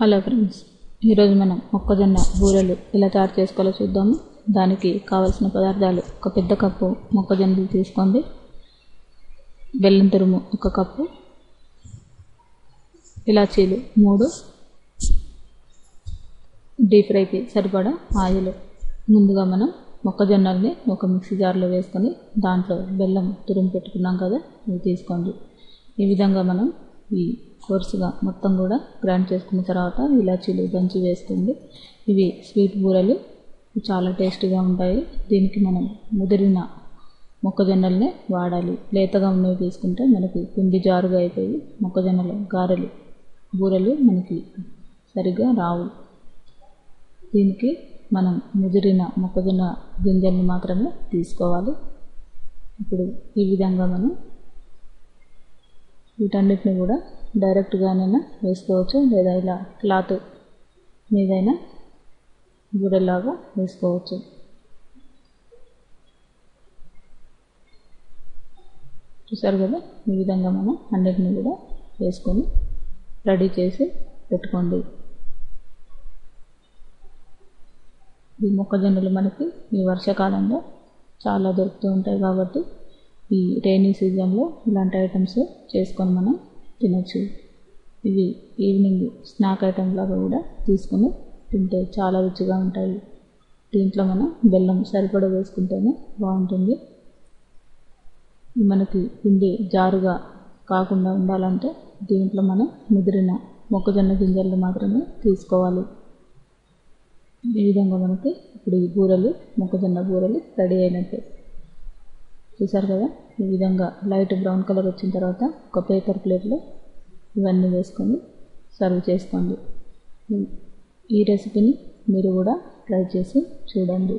Hello friends, ఈరోజు మనం మొక్కజొన్న బూరెలు ఎలా తయారు చేసుకోవాలో చూద్దాము. దానికి కావలసిన పదార్థాలు: ఒక పెద్ద కప్పు మొక్కజొన్నలు తీసుకోండి, బెల్లం తురుము 1 కప్పు, ఇలాచీలు 3, డీప్ ఫ్రైకి సరిపడా ఆయిల్. ముందుగా మనం మొక్కజొన్నల్ని ఒక మిక్సీ జార్లో వేసుకొని దాంట్లో బెల్లం తురుము పెట్టుకున్నాం కదా, ఇవి తీసుకోండి. ఈ విధంగా మనం ఈ కోర్సుగా మొత్తం కూడా గ్రైండ్ చేసుకున్న తర్వాత ఇలాచీలు దంచి వేసుకోండి. ఇవి స్వీట్ బూరెలు, చాలా టేస్టీగా ఉంటాయి. దీనికి మనం ముదిరిన మొక్కజొన్నల్ని వాడాలి. లేతగా ఉన్నవి తీసుకుంటే మనకి పిండి జారుగా అయిపోయి మొక్కజొన్నలు గారెలు బూరెలు మనకి సరిగ్గా రావు. దీనికి మనం ముదిరిన మొక్కజొన్న గింజల్ని మాత్రమే తీసుకోవాలి. ఇప్పుడు ఈ విధంగా మనం వీటన్నిటిని కూడా డైరెక్ట్గానైనా వేసుకోవచ్చు, లేదా ఇలా క్లాత్ మీదైనా బూరెలాగా వేసుకోవచ్చు. చూసారు కదా, ఈ విధంగా మనం అన్నిటిని కూడా వేసుకొని రెడీ చేసి పెట్టుకోండి. ఈ మొక్కజొన్నలు మనకి ఈ వర్షాకాలంలో చాలా దొరుకుతూ ఉంటాయి కాబట్టి ఈ రైనీ సీజన్లో ఇలాంటి ఐటమ్స్ చేసుకొని మనం తినచ్చు. ఇవి ఈవినింగ్ స్నాక్ ఐటమ్ లాగా కూడా తీసుకొని తింటే చాలా రుచిగా ఉంటాయి. దీంట్లో మనం బెల్లం సరిపడా వేసుకుంటేనే బాగుంటుంది. మనకి పిండి జారుగా కాకుండా ఉండాలంటే దీంట్లో మనం ముదిరిన మొక్కజొన్న గింజలు మాత్రమే తీసుకోవాలి. ఈ విధంగా మనకి ఇప్పుడు ఈ బూరెలు మొక్కజొన్న బూరెలు రెడీ అయినట్టే. చూసారు కదా, ఈ విధంగా లైట్ బ్రౌన్ కలర్ వచ్చిన తర్వాత ఒక పేపర్ ప్లేట్లో ఇవన్నీ వేసుకొని సర్వ్ చేసుకోండి. ఈ రెసిపీని మీరు కూడా ట్రై చేసి చూడండి.